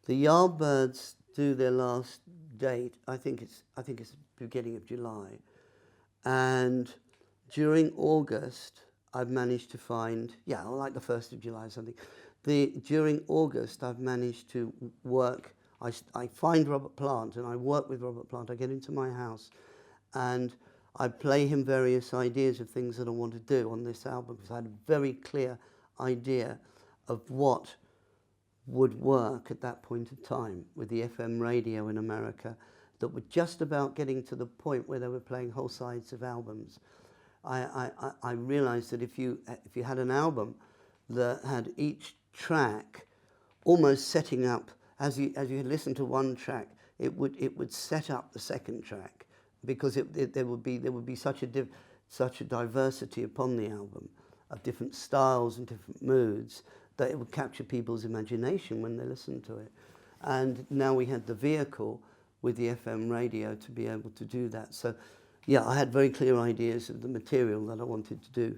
The Yardbirds do their last date. I think it's the beginning of July, and during August I've managed to find, yeah, like the 1st of July or something. During August I've managed to work. I find Robert Plant and I work with Robert Plant. I get into my house and I play him various ideas of things that I want to do on this album, because I had a very clear idea of what would work at that point of time with the FM radio in America, that were just about getting to the point where they were playing whole sides of albums. I realized that if you had an album that had each track almost setting up, as you listen to one track, it would set up the second track, because there would be such a diversity upon the album of different styles and different moods, that it would capture people's imagination when they listened to it. And now we had the vehicle with the FM radio to be able to do that. So yeah, I had very clear ideas of the material that I wanted to do,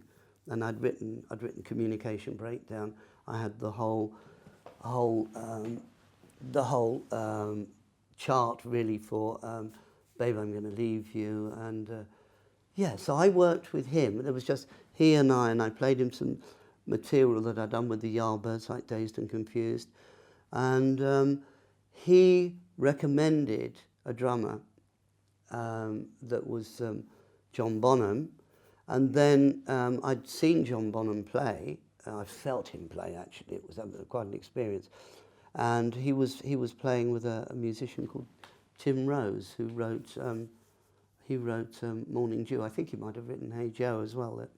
and I'd written Communication Breakdown. I had the whole chart really for Babe, I'm Gonna Leave You, and yeah, so I worked with him. It was just he and I played him some material that I'd done with the Yardbirds, like Dazed and Confused, and he recommended a drummer that was John Bonham, and then I'd seen John Bonham play. I felt him play, actually. It was quite an experience, and he was playing with a musician called Tim Rose, who wrote Morning Dew. I think he might have written Hey Joe as well, that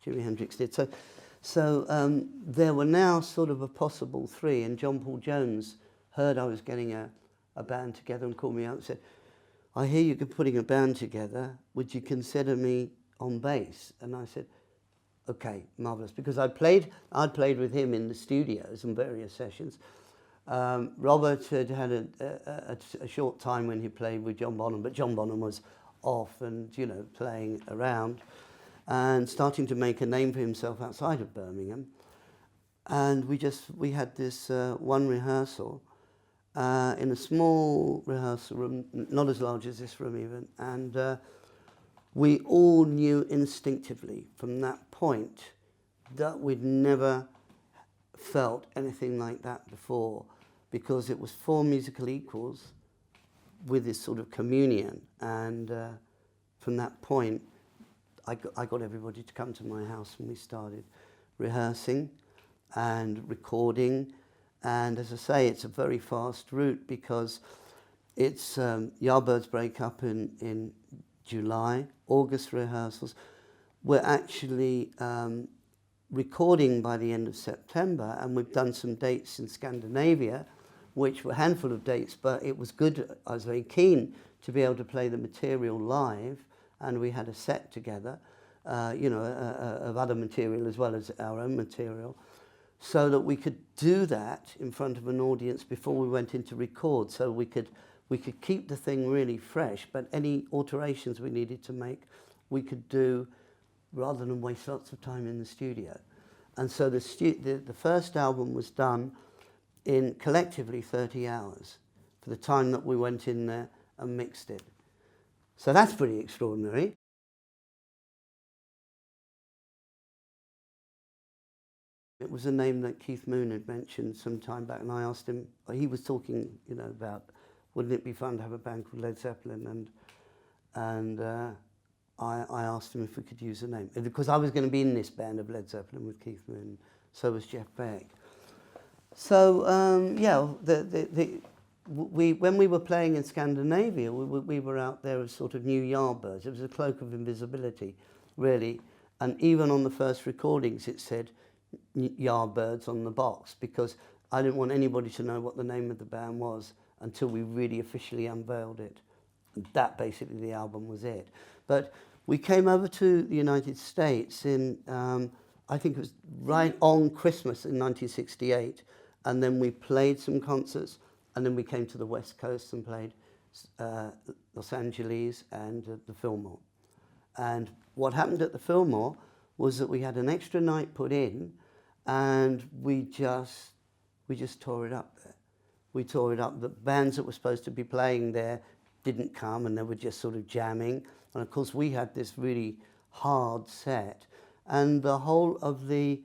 Jimi Hendrix did. So there were now sort of a possible three, and John Paul Jones heard I was getting a band together and called me out and said, I hear you're putting a band together, would you consider me on bass? And I said, okay, marvellous, because I'd played with him in the studios in various sessions. Robert had a short time when he played with John Bonham, but John Bonham was off and, you know, playing around and starting to make a name for himself outside of Birmingham. And we had this one rehearsal in a small rehearsal room, not as large as this room even, and we all knew instinctively from that point that we'd never felt anything like that before, because it was four musical equals with this sort of communion, and from that point I got everybody to come to my house, and we started rehearsing and recording. And as I say, it's a very fast route, because it's Yardbirds break up in July, August rehearsals. We're actually recording by the end of September, and we've done some dates in Scandinavia, which were a handful of dates, but it was good. I was very keen to be able to play the material live, and we had a set together, of other material as well as our own material, so that we could do that in front of an audience before we went into record, so we could keep the thing really fresh, but any alterations we needed to make, we could do rather than waste lots of time in the studio. And so the first album was done in collectively 30 hours for the time that we went in there and mixed it. So that's pretty extraordinary. It was a name that Keith Moon had mentioned some time back, and I asked him, he was talking, about wouldn't it be fun to have a band called Led Zeppelin, and I asked him if we could use a name, because I was going to be in this band of Led Zeppelin with Keith Moon, so was Jeff Beck. So when we were playing in Scandinavia, we were out there as sort of new Yardbirds. It was a cloak of invisibility, really, and even on the first recordings it said Yardbirds on the box, because I didn't want anybody to know what the name of the band was until we really officially unveiled it. And that basically, the album was it. But we came over to the United States in, I think it was right on Christmas in 1968, and then we played some concerts, and then we came to the West Coast and played Los Angeles and the Fillmore. And what happened at the Fillmore was that we had an extra night put in, and we just tore it up there. we tore it up. The bands that were supposed to be playing there didn't come, and they were just sort of jamming. And of course we had this really hard set, and the whole of the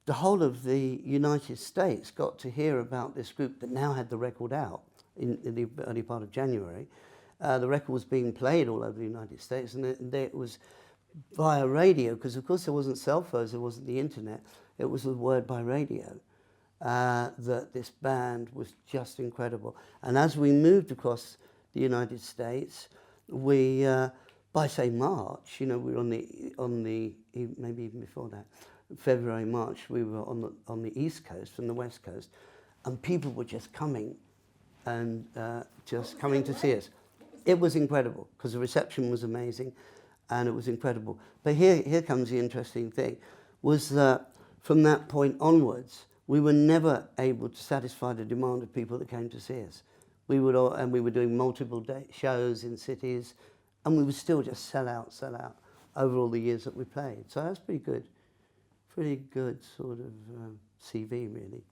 United States got to hear about this group that now had the record out in the early part of January. The record was being played all over the United States, and it was via radio, because of course there wasn't cell phones, there wasn't the internet. It was the word by radio that this band was just incredible. And as we moved across the United States, we by say March, you know, we were on the maybe even before that, February, March, we were on the East Coast and the West Coast, and people were just coming and just coming to see us. It was incredible because the reception was amazing, and it was incredible. But here comes the interesting thing, was that from that point onwards, we were never able to satisfy the demand of people that came to see us. We were doing multiple shows in cities, and we would still just sell out over all the years that we played. So that's pretty good. Pretty good sort of CV, really.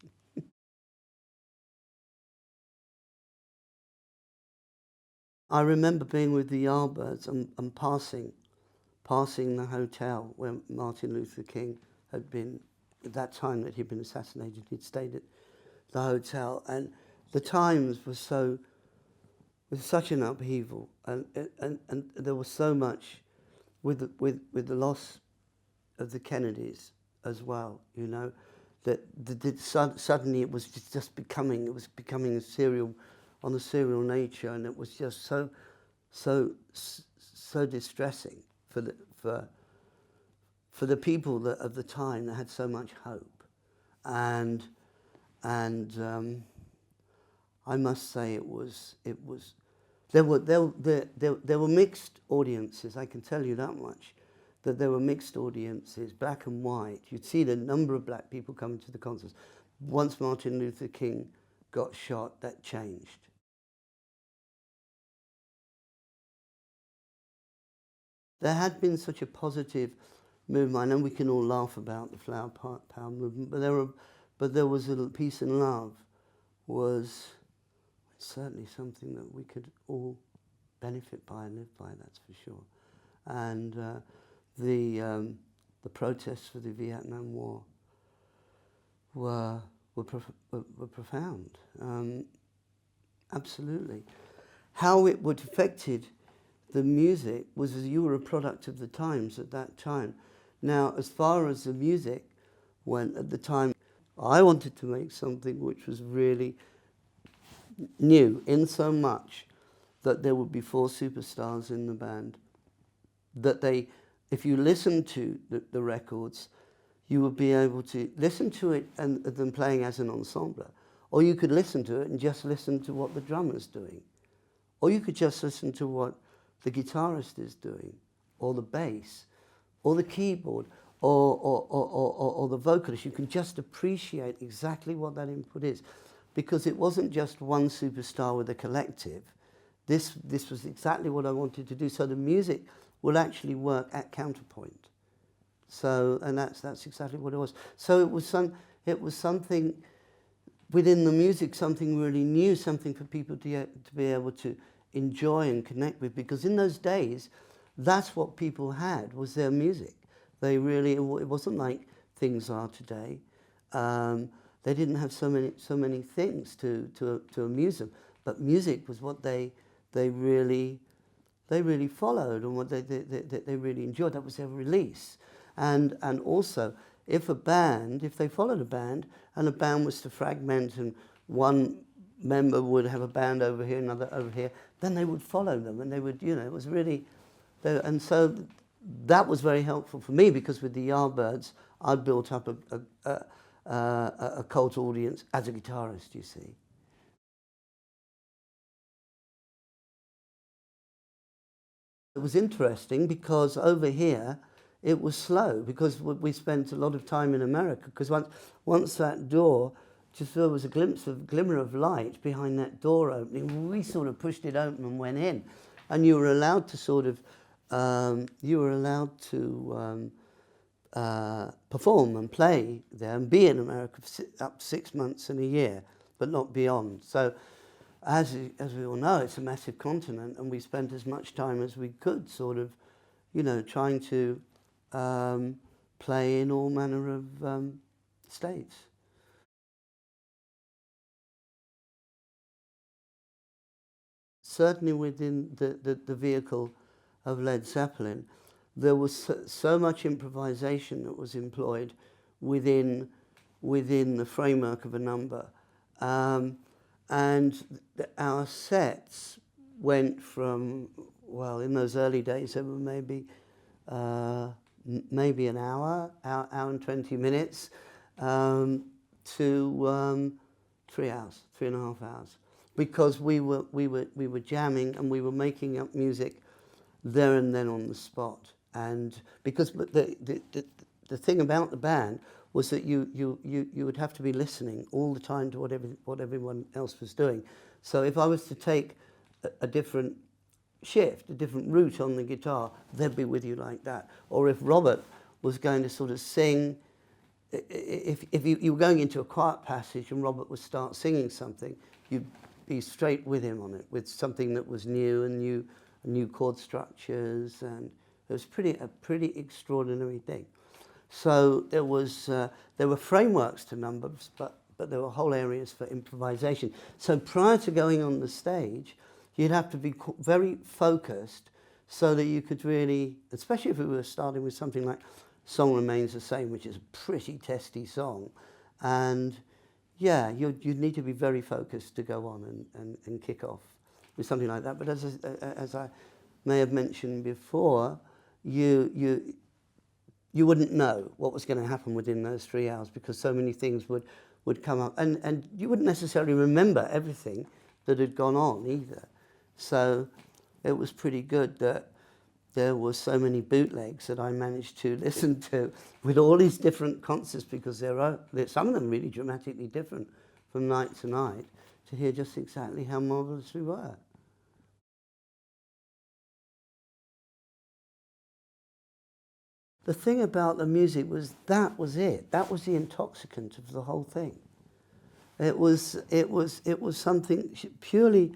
I remember being with the Yardbirds and passing the hotel where Martin Luther King had been, at that time that he'd been assassinated. He'd stayed at the hotel, and the times were such an upheaval, and there was so much with the loss of the Kennedys as well, you know, that suddenly it was just becoming a serial nature, and it was just so distressing for the people of the time that had so much hope, and I must say there were mixed audiences. I can tell you that much. That there were mixed audiences, black and white. You'd see the number of black people coming to the concerts. Once Martin Luther King got shot, that changed. There had been such a positive movement. I know we can all laugh about the Flower Power movement, but there was peace and love was certainly something that we could all benefit by and live by. That's for sure. And the protests for the Vietnam War were profound. Absolutely. How it would affected the music was as you were a product of the times at that time. Now, as far as the music went at the time, I wanted to make something which was really new, in so much that there would be 4 superstars in the band. That they, if you listen to the records, you would be able to listen to it and them playing as an ensemble. Or you could listen to it and just listen to what the drummer's doing. Or you could just listen to what the guitarist is doing, or the bass, or the keyboard, or the vocalist. You can just appreciate exactly what that input is. Because it wasn't just one superstar with a collective. This was exactly what I wanted to do. So the music will actually work at counterpoint. So, and that's exactly what it was. So it was something within the music, something really new, something for people to be able to enjoy and connect with. Because in those days, that's what people had, was their music. They really, it wasn't like things are today. They didn't have so many things to amuse them, but music was what they really followed, and what they really enjoyed. That was their release. And also, if they followed a band, and a band was to fragment, and one member would have a band over here, another over here, then they would follow them, and they would, you know, it was really, and so that was very helpful for me, because with the Yardbirds, I'd built up a cult audience as a guitarist, you see. It was interesting because over here it was slow, because we spent a lot of time in America, because once that door, just there was a glimmer of light behind that door opening, we sort of pushed it open and went in, and you were allowed to sort of perform and play there and be in America for up to 6 months and a year. but not beyond. So as we all know, it's a massive continent, and we spent as much time as we could sort of, trying to play in all manner of states. Certainly within the vehicle of Led Zeppelin, there was so much improvisation that was employed within the framework of a number. And our sets went from, well, in those early days, there were maybe an hour and 20 minutes, to 3 hours, 3.5 hours, because we were jamming and we were making up music there and then on the spot. And because the thing about the band was that you would have to be listening all the time to what everyone else was doing. So if I was to take a different shift, a different route on the guitar, they'd be with you like that. Or if Robert was going to sort of sing, if you were going into a quiet passage and Robert would start singing something, you'd be straight with him on it, with something that was new and new chord structures, and it was a pretty extraordinary thing. So there were frameworks to numbers, but there were whole areas for improvisation. So prior to going on the stage, you'd have to be very focused so that you could really, especially if we were starting with something like Song Remains the Same, which is a pretty testy song, and yeah, you'd need to be very focused to go on and kick off with something like that. But as I may have mentioned before, you wouldn't know what was going to happen within those 3 hours, because so many things would come up, and you wouldn't necessarily remember everything that had gone on either. So it was pretty good that there were so many bootlegs that I managed to listen to with all these different concerts, because some of them really dramatically different from night to night, to hear just exactly how marvellous we were. The thing about the music was that was it. That was the intoxicant of the whole thing. It was something purely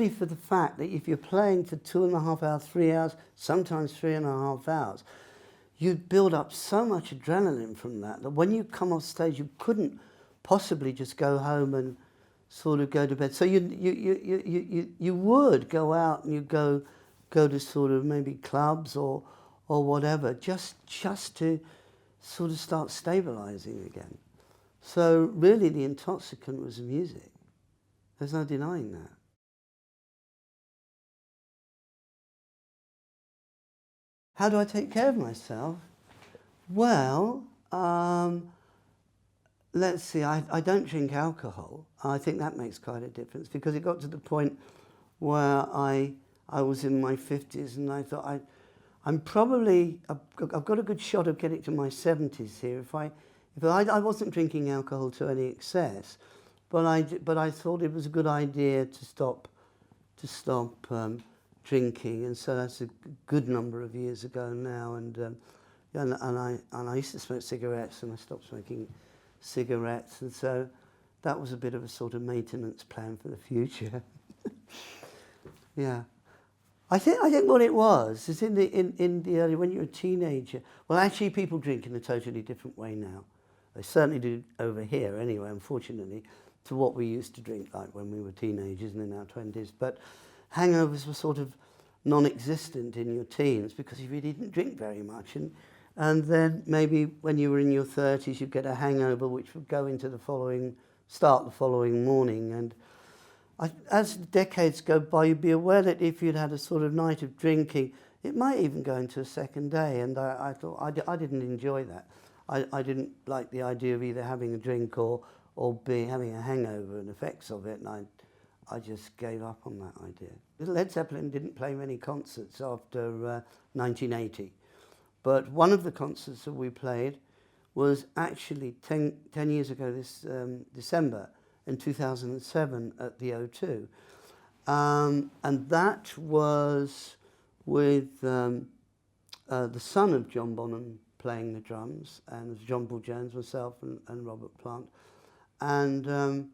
for the fact that if you're playing for 2.5 hours, 3 hours, sometimes 3.5 hours, you'd build up so much adrenaline from that when you come off stage, you couldn't possibly just go home and sort of go to bed. So you would go out and you go to sort of maybe clubs or whatever, just to sort of start stabilizing again. So really the intoxicant was the music. There's no denying that. How do I take care of myself? Well, let's see, I don't drink alcohol. I think that makes quite a difference, because it got to the point where I was in my 50s and I thought I've got a good shot of getting to my 70s here if I wasn't drinking alcohol to any excess, but I thought it was a good idea to stop drinking, and so that's a good number of years ago now. And I used to smoke cigarettes, and I stopped smoking cigarettes, and so that was a bit of a sort of maintenance plan for the future. Yeah, I think what it was is in the early, when you're a teenager. Well, actually, people drink in a totally different way now. They certainly do over here, anyway. Unfortunately, to what we used to drink like when we were teenagers and in our 20s, but hangovers were sort of non-existent in your teens because you really didn't drink very much, and then maybe when you were in your 30s you'd get a hangover which would go into the following morning, and as the decades go by you'd be aware that if you'd had a sort of night of drinking it might even go into a second day, and I thought I didn't enjoy that. I didn't like the idea of either having a drink or having a hangover and effects of it, and I just gave up on that idea. Led Zeppelin didn't play many concerts after 1980, but one of the concerts that we played was actually 10 years ago this December in 2007 at the O2. And that was with the son of John Bonham playing the drums, and John Paul Jones, myself and Robert Plant. And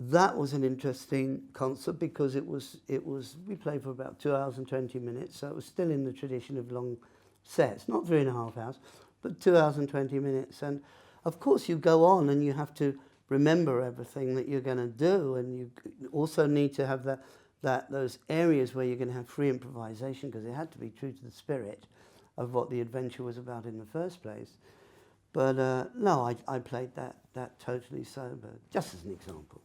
that was an interesting concert because we played for about 2 hours and 20 minutes, so it was still in the tradition of long sets, not 3.5 hours, but 2 hours and 20 minutes. And of course you go on and you have to remember everything that you're going to do, and you also need to have those areas where you're going to have free improvisation, because it had to be true to the spirit of what the adventure was about in the first place. But no, I played that totally sober, just as an example.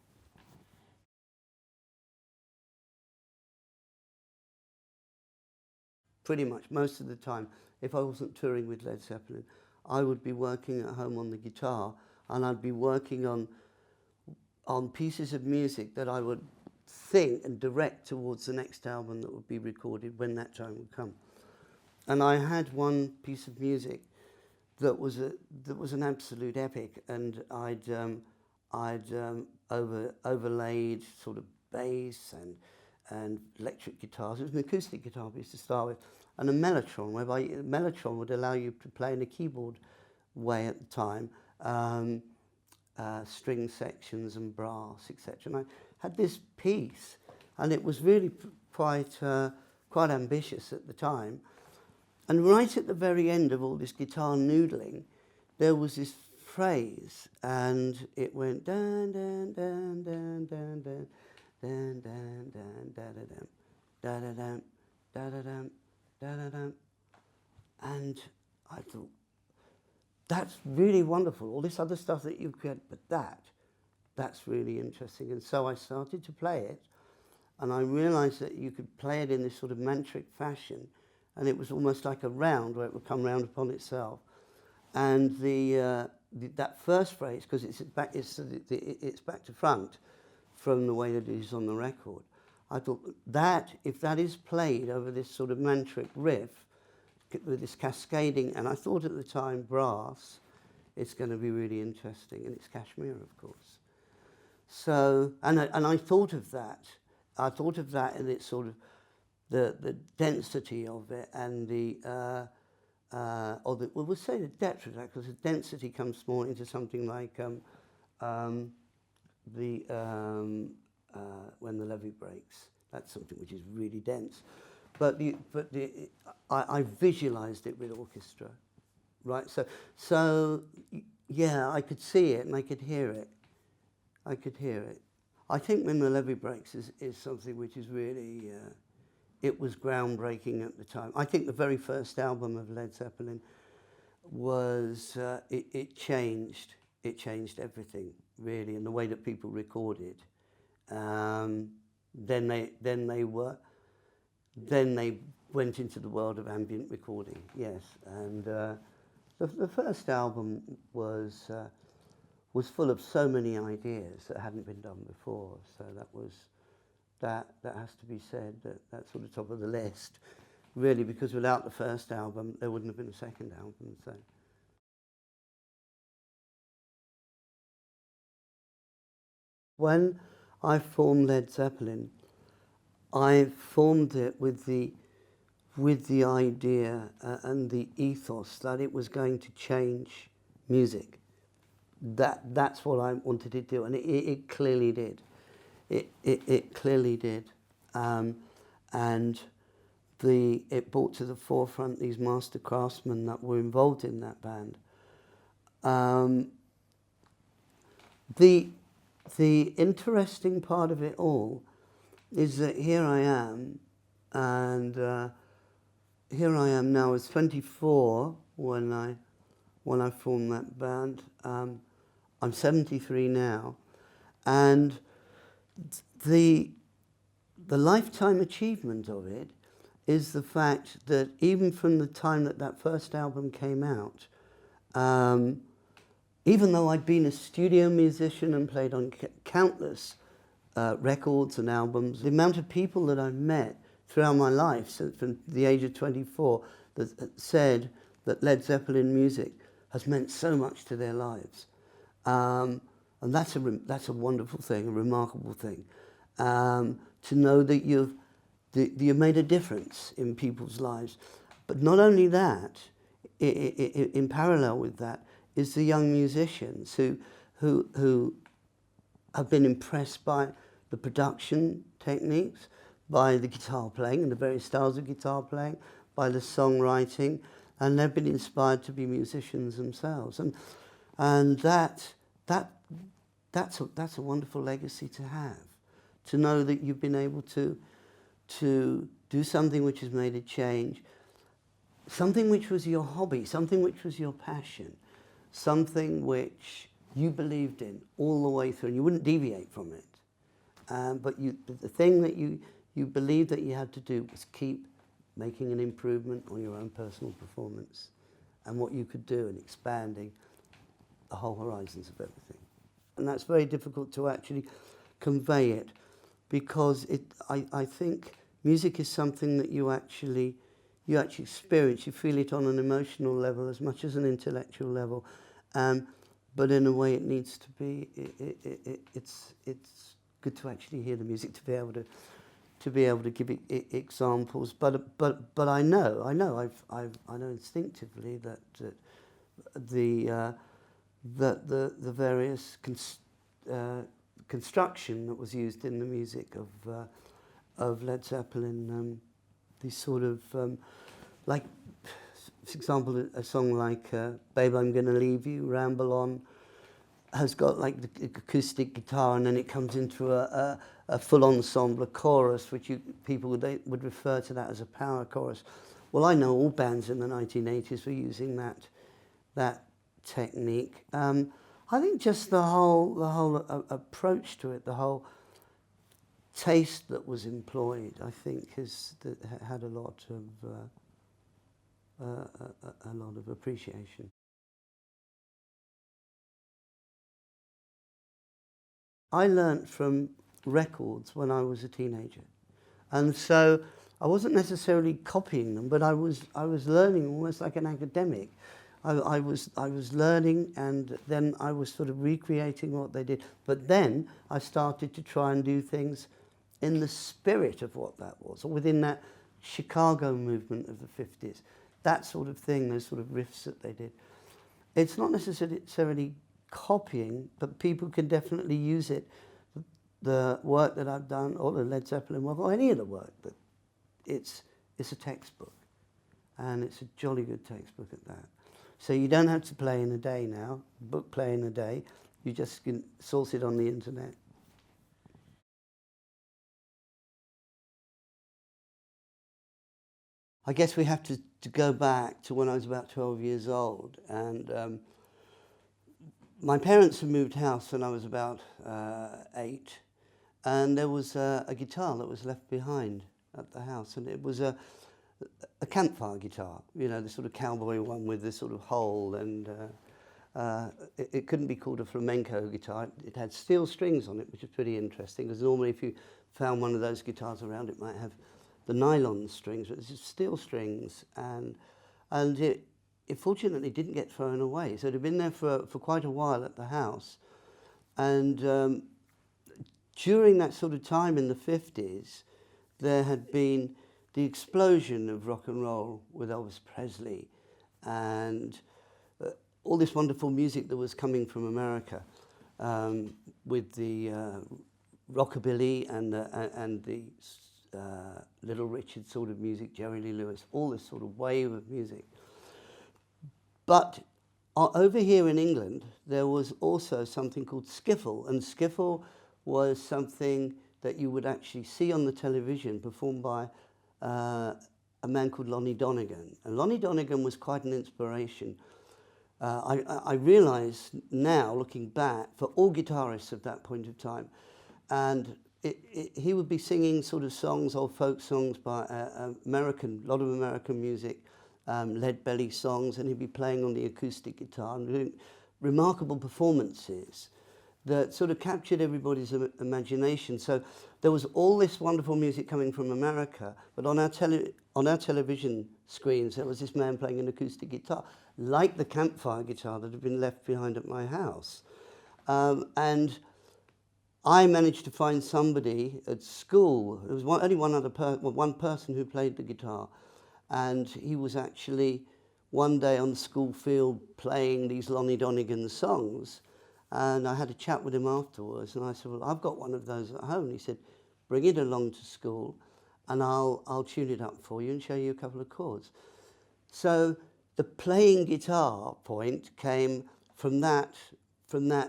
Pretty much most of the time, if I wasn't touring with Led Zeppelin, I would be working at home on the guitar, and I'd be working on pieces of music that I would think and direct towards the next album that would be recorded when that time would come. And I had one piece of music that was an absolute epic, and I'd overlaid sort of bass and electric guitars. It was an acoustic guitar piece to start with, and a mellotron, whereby a mellotron would allow you to play in a keyboard way at the time, string sections and brass, etc. And I had this piece, and it was really quite ambitious at the time. And right at the very end of all this guitar noodling, there was this phrase, and it went dan dan dan dan dan dan dan dan dan da da dam da da dam da da dam da da dam, and I thought, that's really wonderful. All this other stuff that you create, but that's really interesting. And so I started to play it, and I realised that you could play it in this sort of mantric fashion, and it was almost like a round where it would come round upon itself. And that first phrase, because it's back to front from the way that it is on the record, I thought that if that is played over this sort of mantric riff with this cascading, and I thought at the time brass, it's going to be really interesting, and it's Kashmir, of course. So, and I thought of that. I thought of that in its sort of the density of it, and we'll say the depth of that, because the density comes more into something like when the levee breaks. That's something which is really dense. I visualized it with orchestra, right? So yeah, I could see it and I could hear it. I think When the Levee Breaks is something which is really, it was groundbreaking at the time. I think the very first album of Led Zeppelin was, it changed everything, really, in the way that people recorded. Then they went into the world of ambient recording, yes. And the first album was full of so many ideas that hadn't been done before. So that has to be said. That's sort of top of the list, really, because without the first album, there wouldn't have been a second album. So. When I formed Led Zeppelin, I formed it with the idea and the ethos that it was going to change music. That's what I wanted to do, and it clearly did. It clearly did, and it brought to the forefront these master craftsmen that were involved in that band. The interesting part of it all is that here I am, and here I am now. I was 24 when I formed that band. I'm 73 now, and the lifetime achievement of it is the fact that even from the time that first album came out, even though I'd been a studio musician and played on countless records and albums, the amount of people that I've met throughout my life, since from the age of 24, that said that Led Zeppelin music has meant so much to their lives. And that's a wonderful thing, a remarkable thing, to know that you've made a difference in people's lives. But not only that, in parallel with that, is the young musicians who who have been impressed by the production techniques, by the guitar playing and the various styles of guitar playing, by the songwriting, and they've been inspired to be musicians themselves. And that's a wonderful legacy to have, to know that you've been able to do something which has made a change, something which was your hobby, something which was your passion, something which you believed in all the way through, and you wouldn't deviate from it. But the thing that you believed that you had to do was keep making an improvement on your own personal performance and what you could do, and expanding the whole horizons of everything. And that's very difficult to actually convey it, because I think music is something that you actually experience. You feel it on an emotional level as much as an intellectual level, but in a way it needs to be. It's good to actually hear the music to be able to give examples. But I know instinctively that the various construction that was used in the music of Led Zeppelin, these sort of like, for example, a song like "Babe, I'm Gonna Leave You," "Ramble On," has got like the acoustic guitar, and then it comes into a full ensemble, a chorus, which people would refer to that as a power chorus. Well, I know all bands in the 1980s were using that technique. I think just the whole approach to it, the whole taste that was employed, I think had a lot of appreciation. I learnt from records when I was a teenager, and so I wasn't necessarily copying them, but I was learning almost like an academic. I was learning, and then I was sort of recreating what they did. But then I started to try and do things in the spirit of what that was, or within that Chicago movement of the 50s. That sort of thing, those sort of riffs that they did. It's not necessarily copying, but people can definitely use it. The work that I've done, or the Led Zeppelin work, or any of the work, but it's a textbook, and it's a jolly good textbook at that. So you don't have to play in a day now, book play in a day. You just can source it on the internet. I guess we have to go back to when I was about 12 years old, and my parents had moved house when I was about 8, and there was a guitar that was left behind at the house, and it was a campfire guitar, you know, the sort of cowboy one with the sort of hole, and it couldn't be called a flamenco guitar. It had steel strings on it, which is pretty interesting, because normally if you found one of those guitars around, it might have the nylon strings, but it's just steel strings, and it fortunately didn't get thrown away. So it had been there for quite a while at the house, and during that sort of time in the 50s, there had been the explosion of rock and roll with Elvis Presley, and all this wonderful music that was coming from America, with the rockabilly and the Little Richard sort of music, Jerry Lee Lewis, all this sort of wave of music. But over here in England, there was also something called skiffle, and skiffle was something that you would actually see on the television performed by a man called Lonnie Donegan. And Lonnie Donegan was quite an inspiration. I realise now, looking back, for all guitarists of that point of time, and he would be singing sort of songs, old folk songs by a lot of American music, lead belly songs, and he'd be playing on the acoustic guitar and doing remarkable performances that sort of captured everybody's imagination. So there was all this wonderful music coming from America, but on our television screens there was this man playing an acoustic guitar, like the campfire guitar that had been left behind at my house. And I managed to find somebody at school. There was only one person who played the guitar, and he was actually one day on the school field playing these Lonnie Donegan songs, And I had a chat with him afterwards, and I said, well, I've got one of those at home. And he said, bring it along to school, and I'll tune it up for you and show you a couple of chords. So the playing guitar point came from that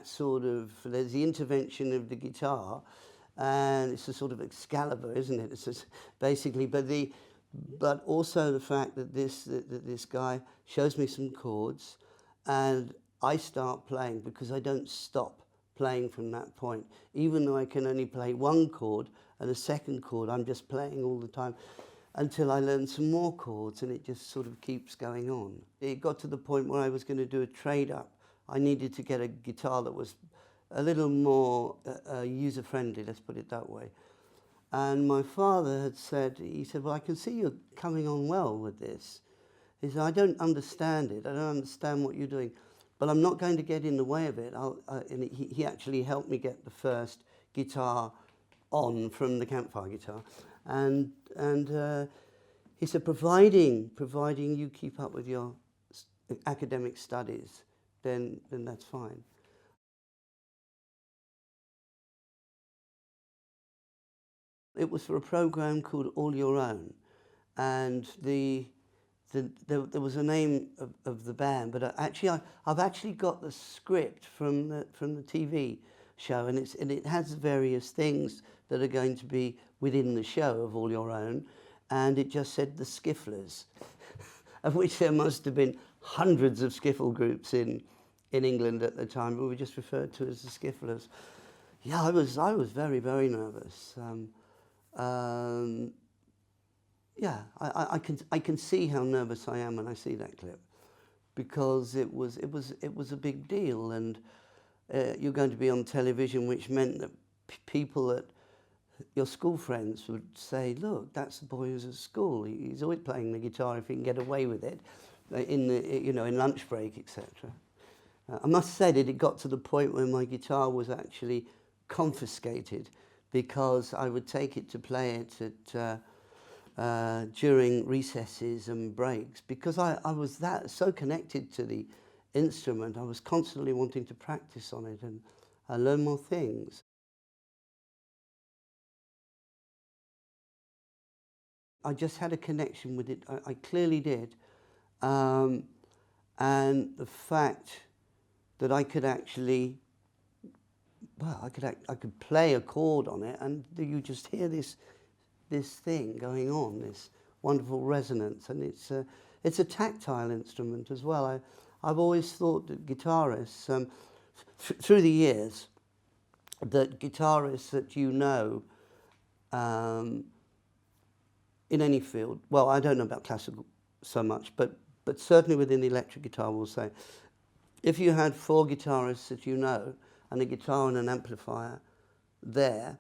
sort of, there's the intervention of the guitar, and it's a sort of Excalibur, isn't it? It's just basically, but also the fact that this guy shows me some chords, and I start playing, because I don't stop playing from that point. Even though I can only play one chord and a second chord, I'm just playing all the time until I learn some more chords, and it just sort of keeps going on. It got to the point where I was going to do a trade-up. I needed to get a guitar that was a little more user-friendly, let's put it that way. And my father had said, he said, well, I can see you're coming on well with this. He said, I don't understand it. I don't understand what you're doing, but I'm not going to get in the way of it. And he actually helped me get the first guitar on from the campfire guitar. And he said, providing you keep up with your academic studies, then that's fine. It was for a program called All Your Own, and there was a name of the band, but I've actually got the script from the TV show, and it has various things that are going to be within the show of All Your Own, and it just said the Skifflers, of which there must have been hundreds of skiffle groups in England at the time, but we were just referred to as the Skifflers. Yeah, I was very, very nervous. Yeah, I can see how nervous I am when I see that clip, because it was a big deal, and you're going to be on television, which meant that people at your school friends would say, look, that's the boy who's at school. He's always playing the guitar if he can get away with it, in lunch break, etc. I must say that it got to the point where my guitar was actually confiscated, because I would take it to play it at during recesses and breaks, because I was so connected to the instrument. I was constantly wanting to practice on it and learn more things. I just had a connection with it. I clearly did. And the fact that I could actually, well, I could play a chord on it, and you just hear this thing going on, this wonderful resonance, and it's a tactile instrument as well. I've always thought that guitarists, through the years, that guitarists that in any field, well, I don't know about classical so much, but certainly within the electric guitar, we'll say, if you had 4 guitarists that and a guitar and an amplifier there,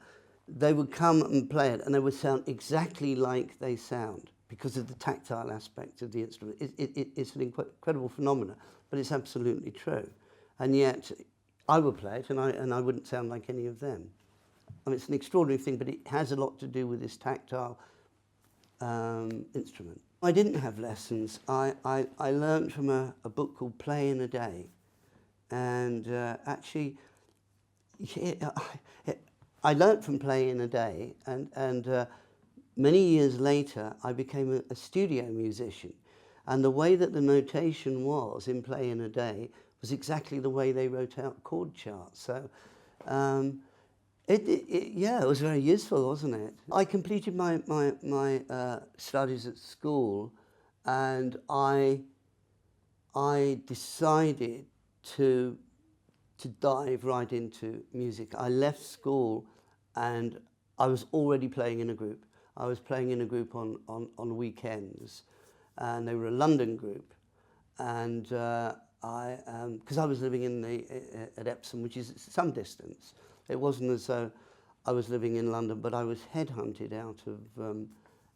they would come and play it, and they would sound exactly like they sound because of the tactile aspect of the instrument. It's an incredible phenomenon, but it's absolutely true. And yet, I would play it, and I wouldn't sound like any of them. I mean, it's an extraordinary thing, but it has a lot to do with this tactile instrument. I didn't have lessons. I learned from a book called Play in a Day, and actually, I learnt from Play in a Day, and many years later I became a studio musician, and the way that the notation was in Play in a Day was exactly the way they wrote out chord charts. So yeah, it was very useful, wasn't it? I completed my studies at school, and I decided to dive right into music. I left school and I was already playing in a group. I was playing in a group on weekends, and they were a London group, and because I was living at Epsom, which is some distance. It wasn't as though I was living in London, but I was headhunted out of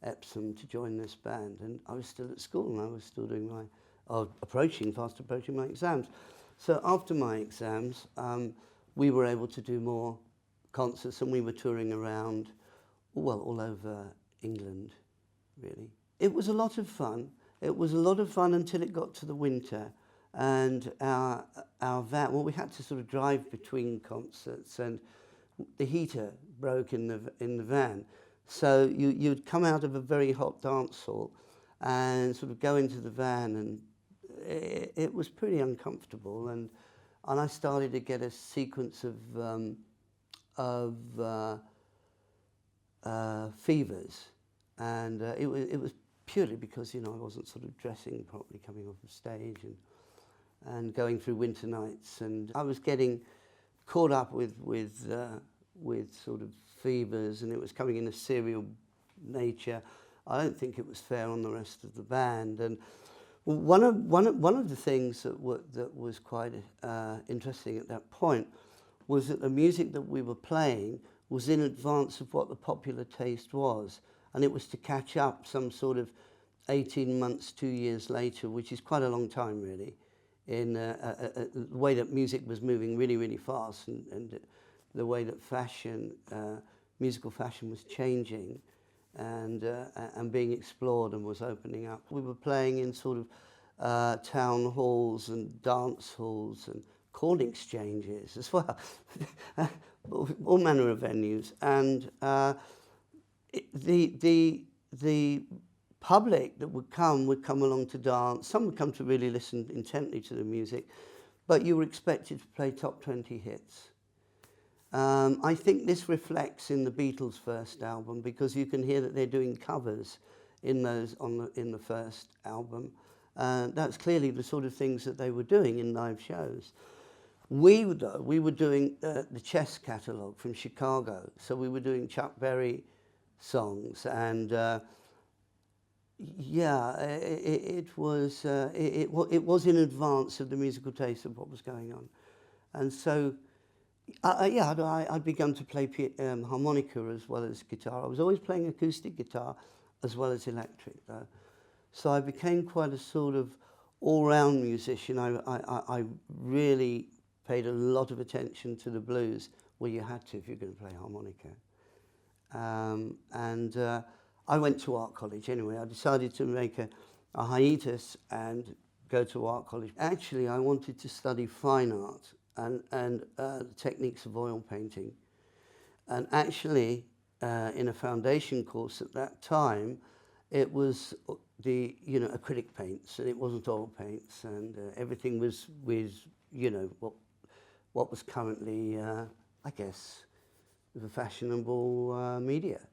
Epsom to join this band, and I was still at school, and I was still doing fast approaching my exams. So after my exams, we were able to do more concerts, and we were touring around, well, all over England, really. It was a lot of fun. It was a lot of fun until it got to the winter, and our van. Well, we had to sort of drive between concerts, and the heater broke in the van. So you'd come out of a very hot dance hall and sort of go into the van, and it was pretty uncomfortable. And I started to get a sequence of fevers, and it was purely because, you know, I wasn't sort of dressing properly coming off the stage, and going through winter nights, and I was getting caught up with sort of fevers, and it was coming in a serial nature. I don't think it was fair on the rest of the band. And one of the things that was quite interesting at that point was that the music that we were playing was in advance of what the popular taste was, and it was to catch up some sort of 18 months, 2 years later, which is quite a long time really, in the way that music was moving really, really fast, and the way that fashion, musical fashion was changing and being explored and was opening up. We were playing in sort of town halls and dance halls and corn exchanges as well, all manner of venues. And the public that would come along to dance. Some would come to really listen intently to the music, but you were expected to play top 20 hits. I think this reflects in the Beatles' first album, because you can hear that they're doing covers in the first album. That's clearly the sort of things that they were doing in live shows. We were doing the Chess catalogue from Chicago, so we were doing Chuck Berry songs, and yeah, it was in advance of the musical taste of what was going on, and so. I'd begun to play harmonica as well as guitar. I was always playing acoustic guitar as well as electric, though. So I became quite a sort of all-round musician. I really paid a lot of attention to the blues. Well, you had to if you're going to play harmonica. I went to art college anyway. I decided to make a hiatus and go to art college. Actually, I wanted to study fine art and the techniques of oil painting. And actually, in a foundation course at that time, it was the acrylic paints, and it wasn't oil paints, and everything was with what was currently, I guess, the fashionable media,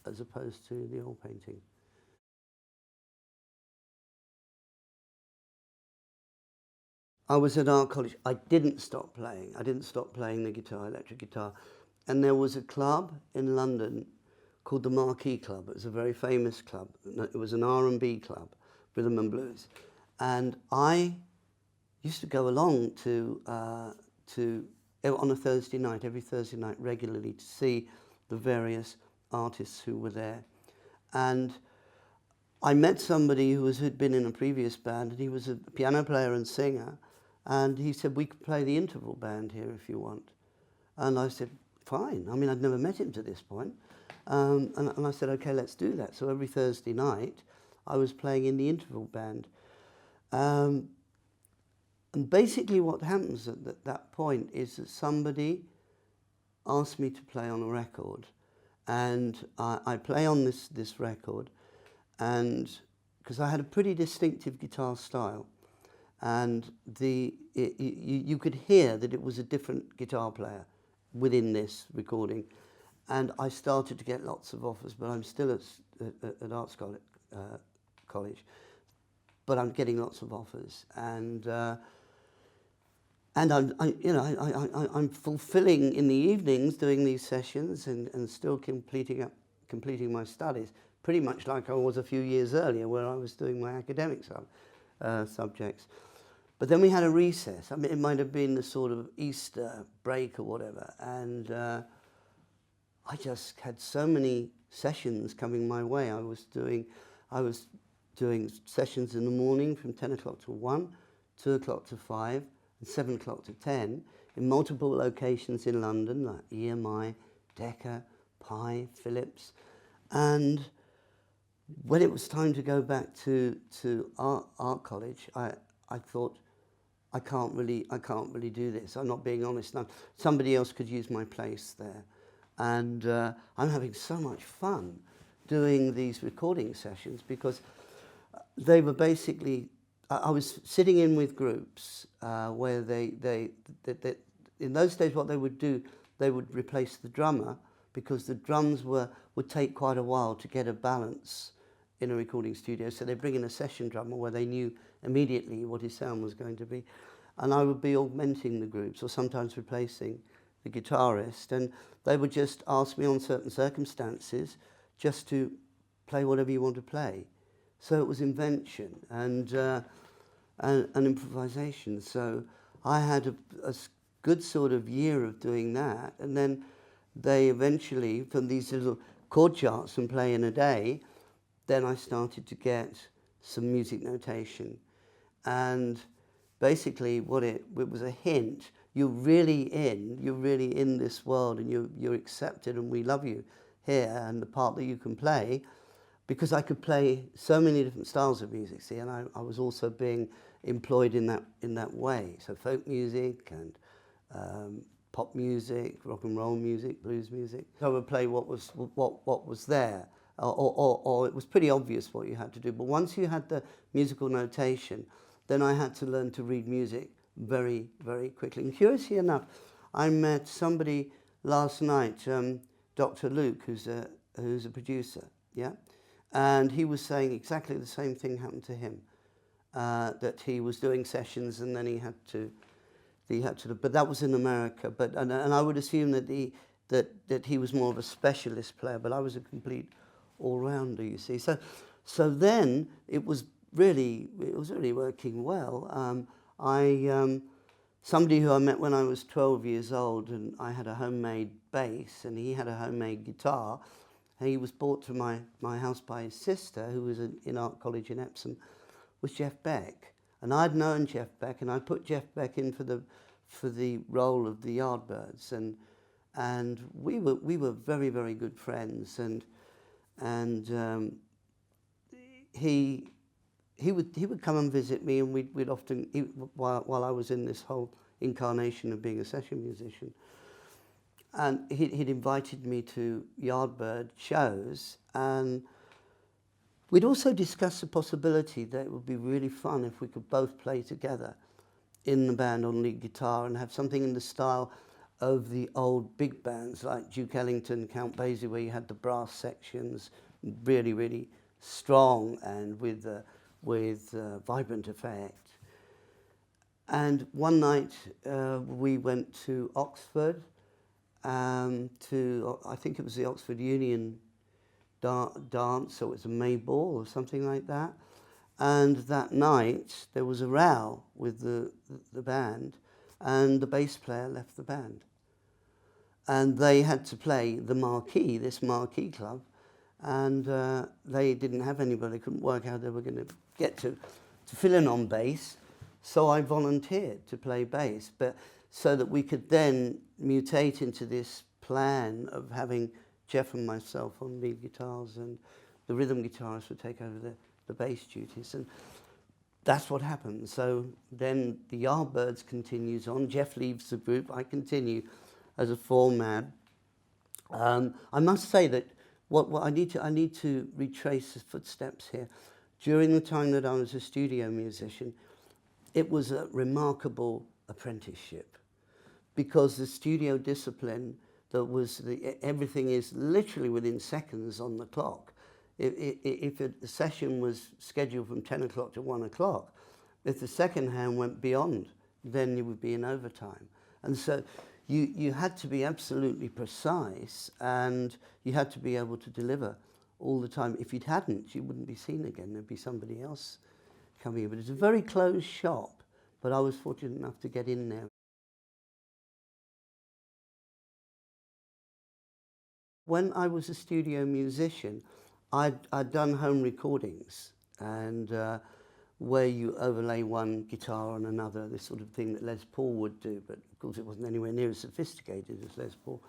as opposed to the oil painting. I was at art college. I didn't stop playing. I didn't stop playing the guitar, electric guitar. And there was a club in London called the Marquee Club. It was a very famous club. It was an R&B club, rhythm and blues. And I used to go along to on a Thursday night, every Thursday night regularly, to see the various artists who were there. And I met somebody who'd been in a previous band, and he was a piano player and singer. And he said, we could play the interval band here if you want. And I said, fine. I mean, I'd never met him to this point. And I said, okay, let's do that. So every Thursday night, I was playing in the interval band. And basically what happens at that point is that somebody asked me to play on a record. And I play on this record, and because I had a pretty distinctive guitar style. And you could hear that it was a different guitar player within this recording. And I started to get lots of offers, but I'm still at Arts College, but I'm getting lots of offers. And I'm fulfilling in the evenings doing these sessions and still completing my studies, pretty much like I was a few years earlier, where I was doing my academic subjects. But then we had a recess. I mean, it might have been the sort of Easter break or whatever, and I just had so many sessions coming my way. I was doing sessions in the morning from 10 o'clock to 1, 2 o'clock to 5, and 7 o'clock to 10 in multiple locations in London, like EMI, Decca, Pi, Phillips. And when it was time to go back to art college, I thought, I can't really do this. I'm not being honest now. Somebody else could use my place there. And I'm having so much fun doing these recording sessions because they were basically, I was sitting in with groups where they in those days what they would do, they would replace the drummer because the drums would take quite a while to get a balance in a recording studio. So they bring in a session drummer where they knew immediately what his sound was going to be. And I would be augmenting the groups or sometimes replacing the guitarist. And they would just ask me on certain circumstances just to play whatever you want to play. So it was invention and improvisation. So I had a good sort of year of doing that. And then they eventually, from these little chord charts and play in a day, then I started to get some music notation. And basically it was a hint. You're really in this world, and you're accepted, and we love you here and the part that you can play, because I could play so many different styles of music, see, and I was also being employed in that way. So folk music and pop music, rock and roll music, blues music. So I would play what was there, or it was pretty obvious what you had to do. But once you had the musical notation, then I had to learn to read music very, very quickly. And curiously enough, I met somebody last night, Dr. Luke, who's a producer, yeah, and he was saying exactly the same thing happened to him, that he was doing sessions and then he had to, but that was in America. But and I would assume that he was more of a specialist player, but I was a complete all-rounder, you see. So then it was really working well. Somebody who I met when I was 12 years old, and I had a homemade bass and he had a homemade guitar. He was brought to my house by his sister, who was in art college in Epsom, was Jeff Beck. And I'd known Jeff Beck, and I put Jeff Beck in for the role of the Yardbirds, and we were very, very good friends, and he would come and visit me, and we'd often, while I was in this whole incarnation of being a session musician, and he'd invited me to Yardbird shows, and we'd also discussed the possibility that it would be really fun if we could both play together in the band on lead guitar and have something in the style of the old big bands like Duke Ellington, Count Basie, where you had the brass sections, really, really strong and with vibrant effect. And one night we went to Oxford, I think it was the Oxford Union dance, so it was a May ball or something like that. And that night there was a row with the band, and the bass player left the band. And they had to play this marquee club, and they didn't have anybody. They couldn't work out how they were going to get to fill in on bass. So I volunteered to play bass, but so that we could then mutate into this plan of having Jeff and myself on lead guitars, and the rhythm guitarist would take over the bass duties. And that's what happened. So then the Yardbirds continues on. Jeff leaves the group. I continue as a four-man. I must say that what I need to retrace the footsteps here. During the time that I was a studio musician, it was a remarkable apprenticeship, because the studio discipline, everything is literally within seconds on the clock. If a session was scheduled from 10 o'clock to 1 o'clock, if the second hand went beyond, then you would be in overtime. And so you had to be absolutely precise, and you had to be able to deliver all the time. If you hadn't, you wouldn't be seen again. There'd be somebody else coming in. But it's a very closed shop, but I was fortunate enough to get in there. When I was a studio musician, I'd done home recordings, and where you overlay one guitar on another, this sort of thing that Les Paul would do, but of course it wasn't anywhere near as sophisticated as Les Paul.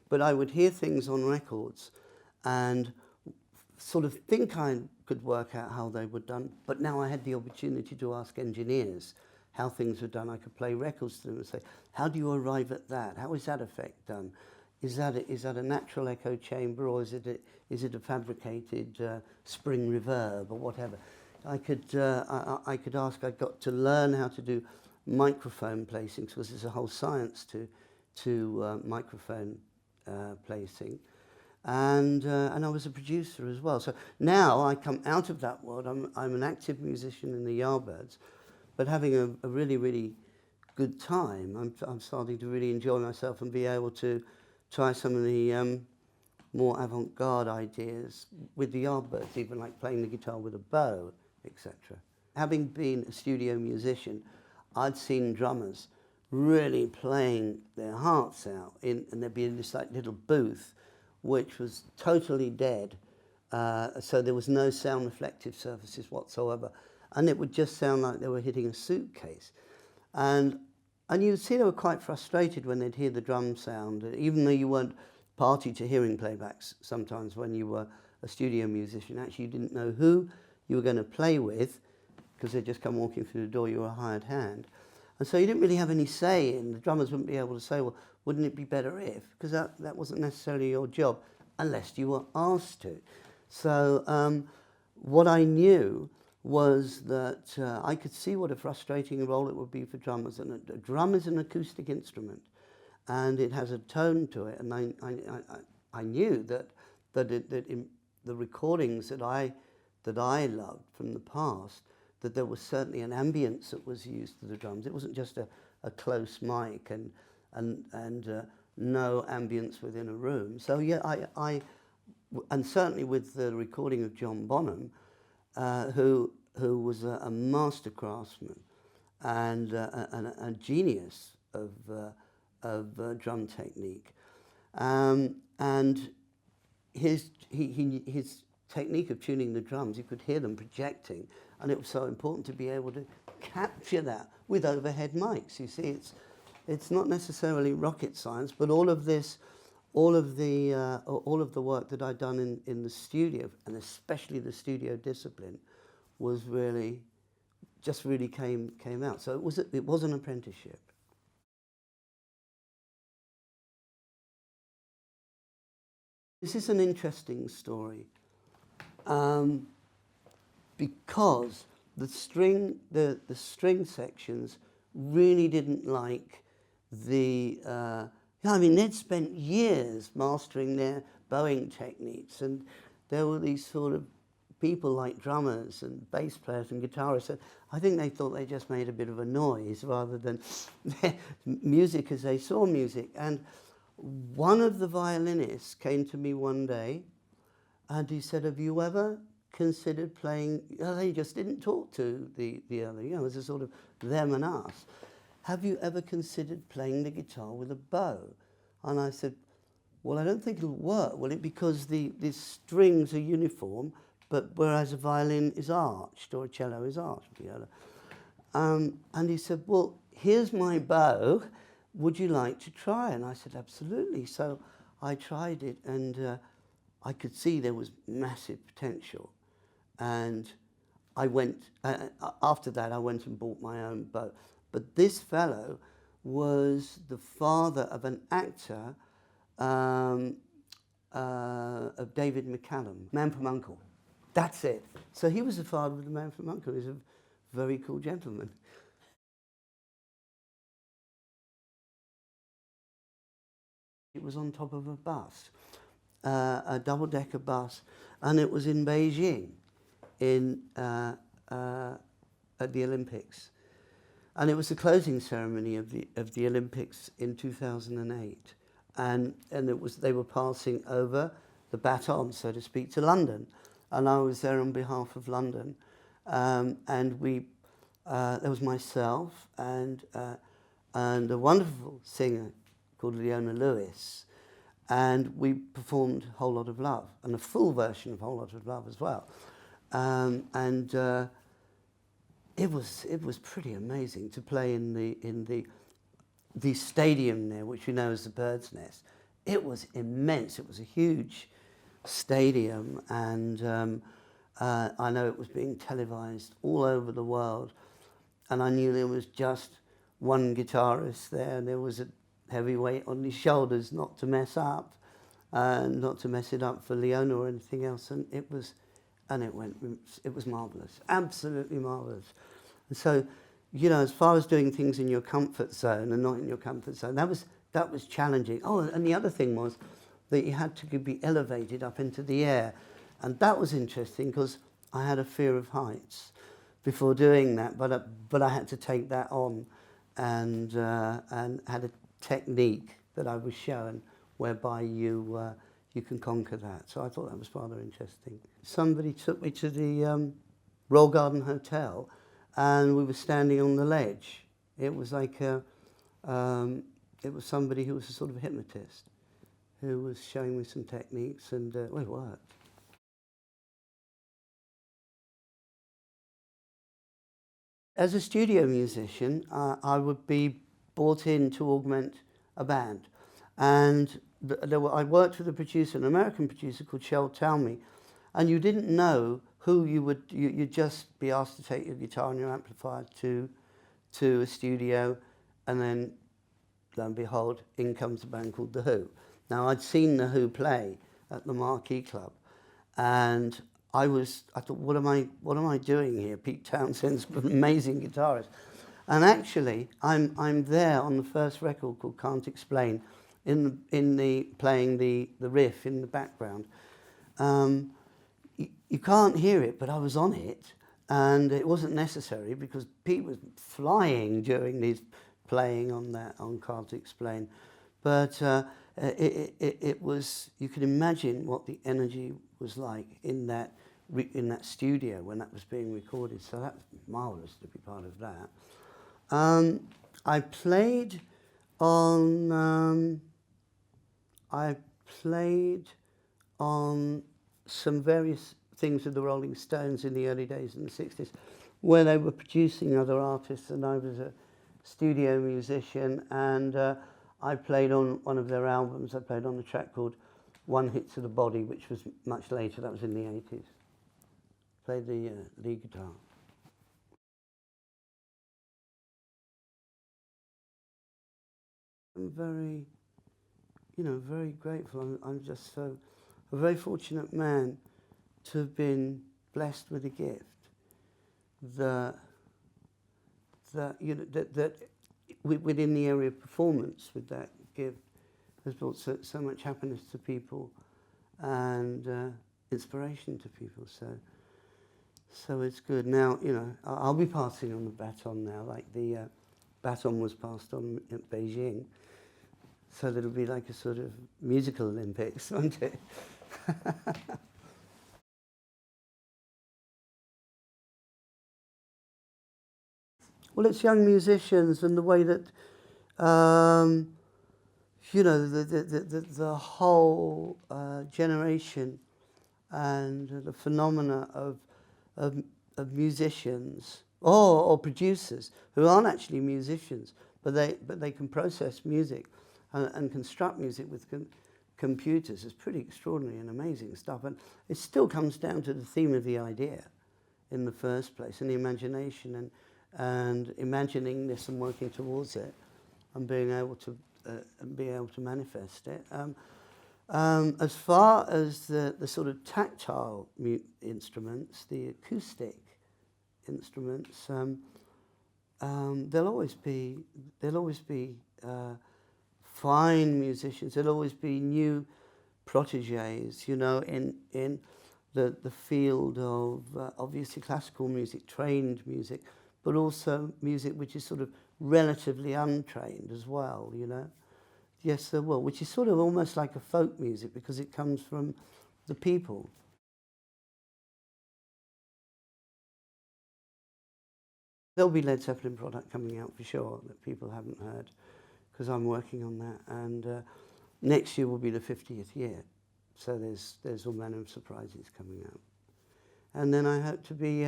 But I would hear things on records and sort of think I could work out how they were done, but now I had the opportunity to ask engineers how things were done. I could play records to them and say, how do you arrive at that? How is that effect done? Is that a natural echo chamber, or is it a fabricated spring reverb or whatever? I could ask. I got to learn how to do microphone placing, because there's a whole science to microphone placing, and I was a producer as well. So now I come out of that world. I'm an active musician in the Yardbirds, but having a really good time. I'm starting to really enjoy myself and be able to try some of the more avant-garde ideas with the Yardbirds, even like playing the guitar with a bow, etc. Having been a studio musician, I'd seen drummers really playing their hearts out, and there'd be this like little booth which was totally dead, so there was no sound reflective surfaces whatsoever, and it would just sound like they were hitting a suitcase. And you'd see they were quite frustrated when they'd hear the drum sound, even though you weren't party to hearing playbacks sometimes when you were a studio musician. Actually, you didn't know who you were going to play with, because they'd just come walking through the door, you were a hired hand. And so you didn't really have any say in. The drummers wouldn't be able to say, well, wouldn't it be better if? Because that wasn't necessarily your job, unless you were asked to. So what I knew was that I could see what a frustrating role it would be for drummers. And a drum is an acoustic instrument, and it has a tone to it. And I knew that in the recordings that I loved from the past, that there was certainly an ambience that was used to the drums. It wasn't just a close mic and no ambience within a room. So yeah, and certainly with the recording of John Bonham, who was a master craftsman and a genius of drum technique, and his technique of tuning the drums, you could hear them projecting, and it was so important to be able to capture that with overhead mics. You see, it's not necessarily rocket science, but all of the work that I'd done in the studio, and especially the studio discipline, was really came out. So it was an apprenticeship. This is an interesting story, because the string sections really didn't like I mean, they'd spent years mastering their bowing techniques, and there were these sort of people like drummers and bass players and guitarists, and I think they thought they just made a bit of a noise rather than music as they saw music. And one of the violinists came to me one day and he said, have you ever considered playing, they just didn't talk to the other, it was a sort of them and us. Have you ever considered playing the guitar with a bow? And I said, well, I don't think it'll work, will it? Because the strings are uniform, but whereas a violin is arched or a cello is arched. And he said, well, here's my bow. Would you like to try? And I said, absolutely. So I tried it, and I could see there was massive potential. And I went, after that, I went and bought my own bow. But this fellow was the father of an actor of David McCallum, Man from U.N.C.L.E. That's it. So he was the father of the Man from U.N.C.L.E. He was a very cool gentleman. It was on top of a bus, a double-decker bus, and it was in Beijing, at the Olympics. And it was the closing ceremony of the Olympics in 2008, and they were passing over the baton, so to speak, to London, and I was there on behalf of London, and there was myself and a wonderful singer called Leona Lewis, and we performed Whole Lot of Love, and a full version of Whole Lot of Love as well, It was pretty amazing to play in the stadium there, which we know as the Bird's Nest. It was immense. It was a huge stadium, and I know it was being televised all over the world. and I knew there was just one guitarist there, and there was a heavy weight on his shoulders not to mess up, and not to mess it up for Leona or anything else, and it was marvellous, absolutely marvellous. And so, you know, as far as doing things in your comfort zone and not in your comfort zone, that was challenging. Oh, and the other thing was that you had to be elevated up into the air, and that was interesting because I had a fear of heights before doing that, but I had to take that on, and had a technique that I was shown whereby you can conquer that. So I thought that was rather interesting. Somebody took me to the Royal Garden Hotel, and we were standing on the ledge. It was like it was somebody who was a sort of hypnotist who was showing me some techniques, and well, it worked. As a studio musician, I would be brought in to augment a band. And I worked with a producer, an American producer called Shel Talmy, and you didn't know who you'd just be asked to take your guitar and your amplifier to a studio, and then, lo and behold, in comes a band called The Who. Now, I'd seen The Who play at the Marquee Club, and I thought, what am I doing here? Pete Townshend's an amazing guitarist. And actually, I'm there on the first record called Can't Explain, playing the riff in the background. You can't hear it, but I was on it, and it wasn't necessary because Pete was flying during his playing on Can't Explain. But it was, you can imagine what the energy was like in that studio when that was being recorded. So that was marvellous to be part of that. I played on some various things with the Rolling Stones in the early days in the 60s, where they were producing other artists, and I was a studio musician, and I played on one of their albums. I played on a track called One Hit to the Body, which was much later. That was in the 80s. Played the lead guitar. I'm very, very grateful. I'm just a very fortunate man to have been blessed with a gift that within the area of performance, with that gift, has brought so much happiness to people and inspiration to people. So it's good. Now, I'll be passing on the baton now, like the baton was passed on at Beijing. So that'll be like a sort of musical Olympics, won't it? Well, it's young musicians and the way that, the whole generation and the phenomena of musicians or producers who aren't actually musicians, but they can process music and construct music with computers is pretty extraordinary and amazing stuff. And it still comes down to the theme of the idea in the first place, and the imagination and imagining this and working towards it and being able to manifest it. As far as the sort of tactile instruments, the acoustic instruments, there'll always be fine musicians. There'll always be new proteges, in the field of obviously classical music, trained music, but also music which is sort of relatively untrained as well, Yes, there will, which is sort of almost like a folk music because it comes from the people. There'll be Led Zeppelin product coming out for sure that people haven't heard, because I'm working on that, and next year will be the 50th year, so there's all manner of surprises coming out, and then I hope to be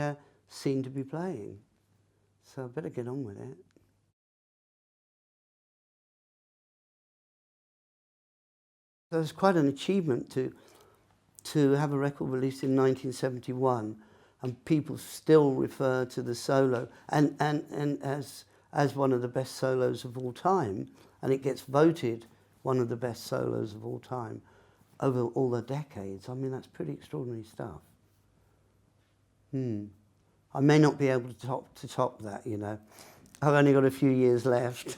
seen to be playing, so I better get on with it. So it's quite an achievement to have a record released in 1971 and people still refer to the solo and as one of the best solos of all time, and it gets voted one of the best solos of all time over all the decades. I mean, that's pretty extraordinary stuff. I may not be able to top that, you know. I've only got a few years left.